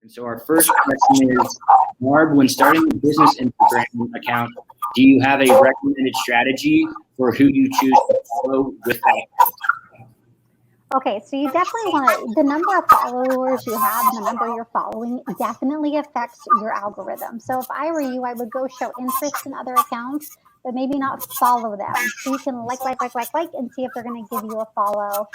And so our first question is, Barb, when starting a business Instagram account, do you have a recommended strategy for who you choose to follow with that? Okay, so you definitely want to, the number of followers you have and the number you're following definitely affects your algorithm. So if I were you, I would go show interest in other accounts, but maybe not follow them. So you can like, and see if they're going to give you a follow.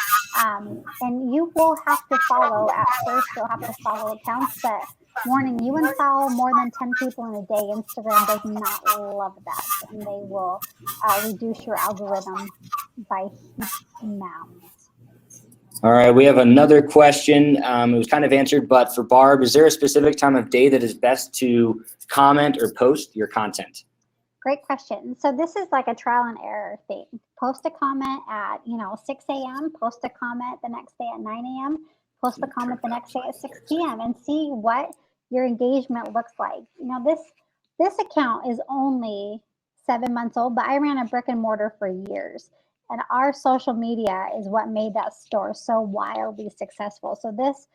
And you will have to follow at first. You'll have to follow accounts, but warning, you unfollow more than 10 people in a day. Instagram does not love that, and they will reduce your algorithm by huge amounts. All right, we have another question. It was kind of answered, but for Barb, is there a specific time of day that is best to comment or post your content? Great question. So this is like a trial and error thing. Post a comment at 6 a.m., post a comment the next day at 9 a.m., post a comment the next day at 6 p.m. and see what your engagement looks like. This account is only 7 months old, but I ran a brick and mortar for years. And our social media is what made that store so wildly successful. So this,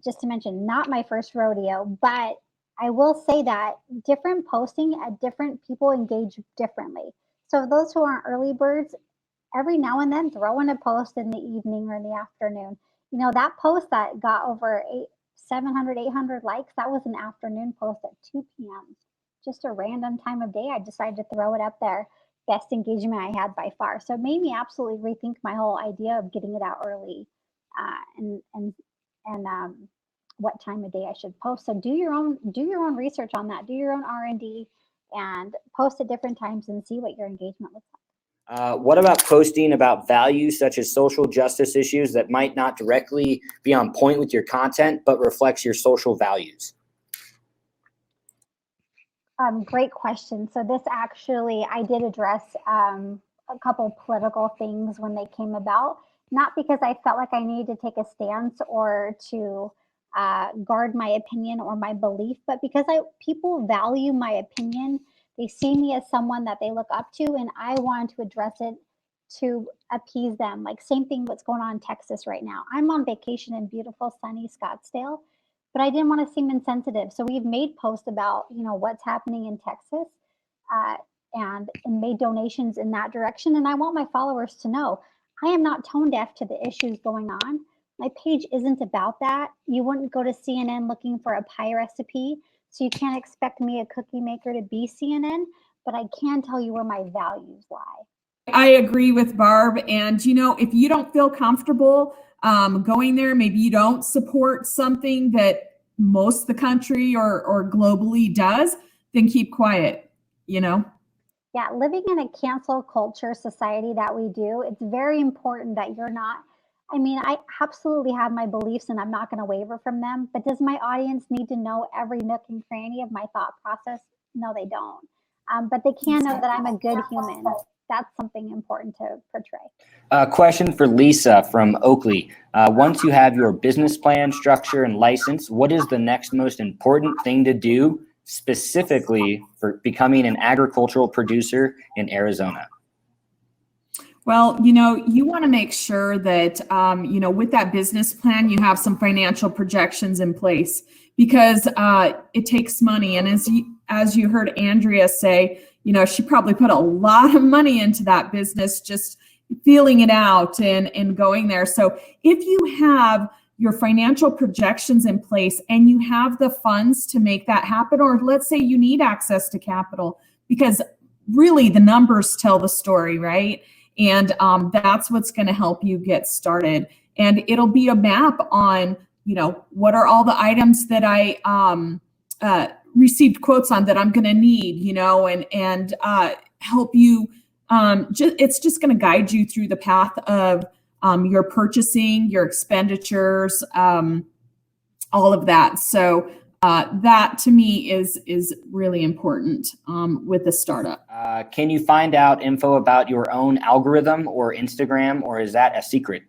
just to mention, not my first rodeo, but I will say that different posting at different people engage differently. So those who aren't early birds, every now and then throw in a post in the evening or in the afternoon. That post that got over 700, 800 likes, that was an afternoon post at 2 p.m. Just a random time of day. I decided to throw it up there. Best engagement I had by far. So it made me absolutely rethink my whole idea of getting it out early, and what time of day I should post. So do your own research on that. Do your own R&D and post at different times and see what your engagement looks like. What about posting about values such as social justice issues that might not directly be on point with your content, but reflects your social values? Great question. So this actually, I did address a couple political things when they came about, not because I felt like I needed to take a stance or to guard my opinion or my belief, but because people value my opinion. They see me as someone that they look up to, and I wanted to address it to appease them. Like same thing what's going on in Texas right now. I'm on vacation in beautiful sunny Scottsdale, but I didn't want to seem insensitive. So we've made posts about, what's happening in Texas, and made donations in that direction. And I want my followers to know I am not tone deaf to the issues going on. My page isn't about that. You wouldn't go to CNN looking for a pie recipe. So you can't expect me, a cookie maker, to be CNN, but I can tell you where my values lie. I agree with Barb. And, if you don't feel comfortable going there, maybe you don't support something that most of the country or globally does, then keep quiet, Yeah, living in a cancel culture society that we do, it's very important that you're not. I absolutely have my beliefs and I'm not going to waver from them, but does my audience need to know every nook and cranny of my thought process? No, they don't. But they can know that I'm a good human. That's something important to portray. Question for Lisa from Oakley. Once you have your business plan, structure, and license, what is the next most important thing to do specifically for becoming an agricultural producer in Arizona? Well, you want to make sure that, with that business plan, you have some financial projections in place, because it takes money. And as you heard Andrea say, she probably put a lot of money into that business, just feeling it out and going there. So if you have your financial projections in place and you have the funds to make that happen, or let's say you need access to capital, because really the numbers tell the story, right? And that's what's going to help you get started. And it'll be a map on, what are all the items that I received quotes on that I'm going to need, and help you. It's just going to guide you through the path of your purchasing, your expenditures, all of that. So that to me is really important with the startup. Can you find out info about your own algorithm or Instagram, or is that a secret?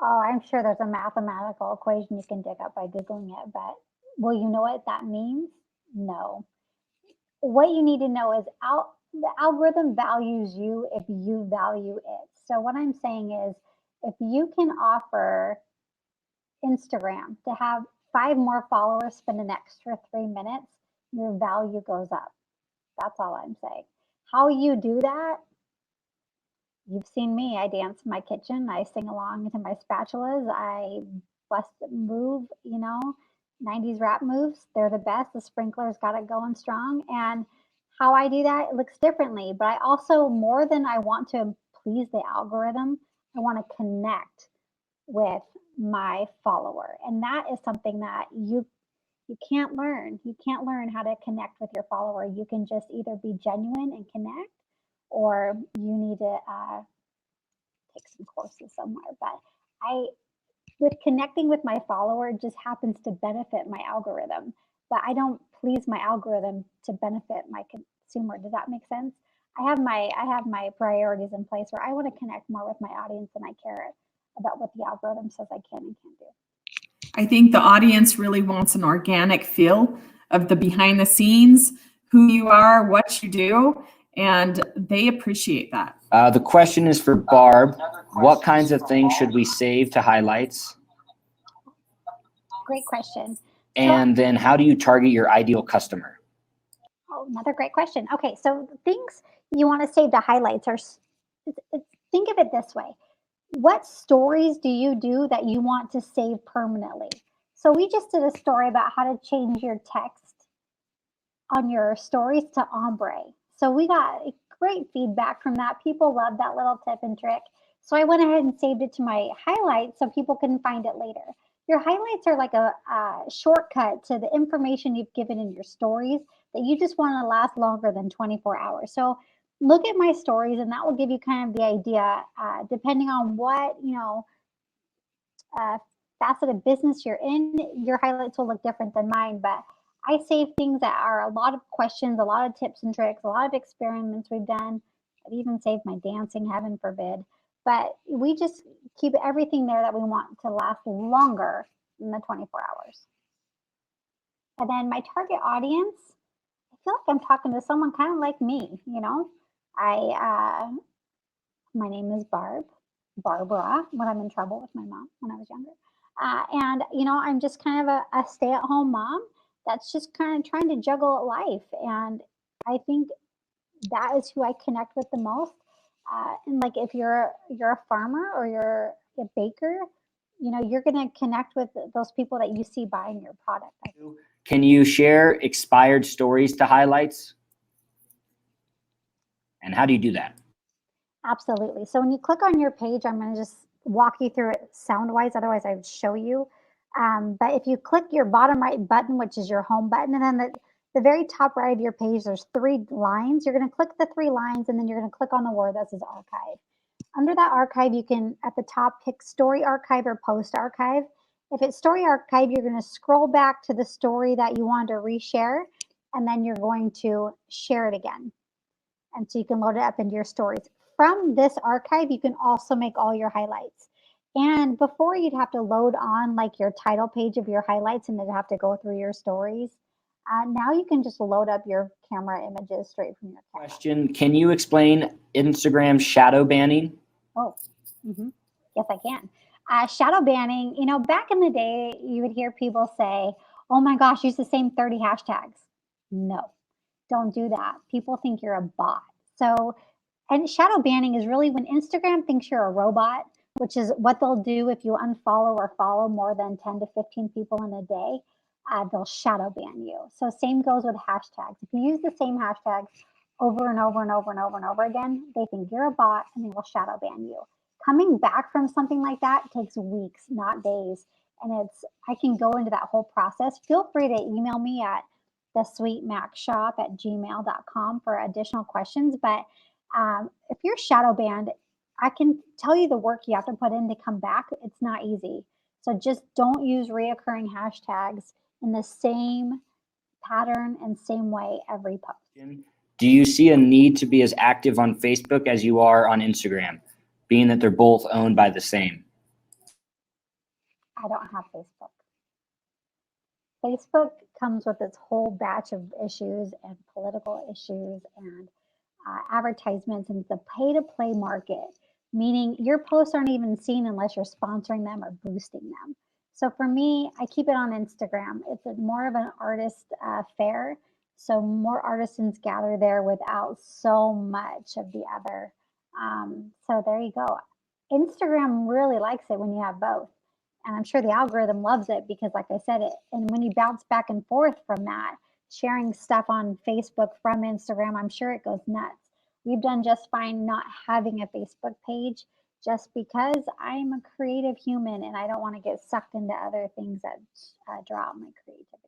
Oh, I'm sure there's a mathematical equation you can dig up by Googling it, but will you know what that means? No. What you need to know is the algorithm values you if you value it. So what I'm saying is, if you can offer Instagram, to have 5 more followers spend an extra 3 minutes, your value goes up. That's all I'm saying. How you do that, you've seen me. I dance in my kitchen. I sing along to my spatulas. I bust move, 90s rap moves. They're the best. The sprinklers got it going strong. And how I do that, it looks differently. But I also, more than I want to please the algorithm, I want to connect with my follower. And that is something that you can't learn. You can't learn how to connect with your follower. You can just either be genuine and connect, or you need to take some courses somewhere. But with connecting with my follower, it just happens to benefit my algorithm. But I don't please my algorithm to benefit my consumer. Does that make sense? I have my priorities in place where I want to connect more with my audience than I care about what the algorithm says I can and can't do. I think the audience really wants an organic feel of the behind the scenes, who you are, what you do, and they appreciate that. The question is for Barb. What kinds of things should we save to highlights? Great question. And then how do you target your ideal customer? Oh, another great question. Okay, so the things you want to save to highlights are, think of it this way. What stories do you do that you want to save permanently? So we just did a story about how to change your text on your stories to ombre. So we got great feedback from that. People love that little tip and trick. So I went ahead and saved it to my highlights so people can find it later. Your highlights are like a shortcut to the information you've given in your stories that you just want to last longer than 24 hours. So look at my stories, and that will give you kind of the idea, depending on what, facet of business you're in, your highlights will look different than mine. But I save things that are a lot of questions, a lot of tips and tricks, a lot of experiments we've done. I've even saved my dancing, heaven forbid. But we just keep everything there that we want to last longer than the 24 hours. And then my target audience, I feel like I'm talking to someone kind of like me, my name is Barbara, when I'm in trouble with my mom when I was younger. And, I'm just kind of a stay-at-home mom that's just kind of trying to juggle life. And I think that is who I connect with the most. And like if you're a farmer or you're a baker, you're going to connect with those people that you see buying your product. Can you share expired stories to highlights? And how do you do that? Absolutely. So when you click on your page, I'm going to just walk you through it sound-wise. Otherwise, I would show you. But if you click your bottom right button, which is your home button, and then the very top right of your page, there's 3 lines. You're going to click the 3 lines, and then you're going to click on the word that says archive. Under that archive, you can, at the top, pick story archive or post archive. If it's story archive, you're going to scroll back to the story that you want to reshare, and then you're going to share it again. And so you can load it up into your stories. From this archive, you can also make all your highlights. And before, you'd have to load on like your title page of your highlights, and then have to go through your stories. Now you can just load up your camera images straight from your camera. Question, can you explain Instagram shadow banning? Oh, yes, I can. Shadow banning, back in the day, you would hear people say, oh my gosh, use the same 30 hashtags. No, don't do that. People think you're a bot. And shadow banning is really when Instagram thinks you're a robot, which is what they'll do if you unfollow or follow more than 10 to 15 people in a day. They'll shadow ban you. So same goes with hashtags. If you use the same hashtags over and over and over and over and over again, they think you're a bot and they will shadow ban you. Coming back from something like that takes weeks, not days. And I can go into that whole process. Feel free to email me at thesweetmacshop@gmail.com for additional questions. But if you're shadow banned, I can tell you the work you have to put in to come back. It's not easy. So just don't use reoccurring hashtags in the same pattern and same way every post. Do you see a need to be as active on Facebook as you are on Instagram, being that they're both owned by the same? I don't have Facebook. Facebook comes with its whole batch of issues and political issues and advertisements, and it's a pay-to-play market, meaning your posts aren't even seen unless you're sponsoring them or boosting them. So for me, I keep it on Instagram. It's more of an artist fair. So more artisans gather there without so much of the other. So there you go. Instagram really likes it when you have both. And I'm sure the algorithm loves it because, like I said, and when you bounce back and forth from that, sharing stuff on Facebook from Instagram, I'm sure it goes nuts. We've done just fine not having a Facebook page just because I'm a creative human and I don't want to get sucked into other things that draw out my creativity.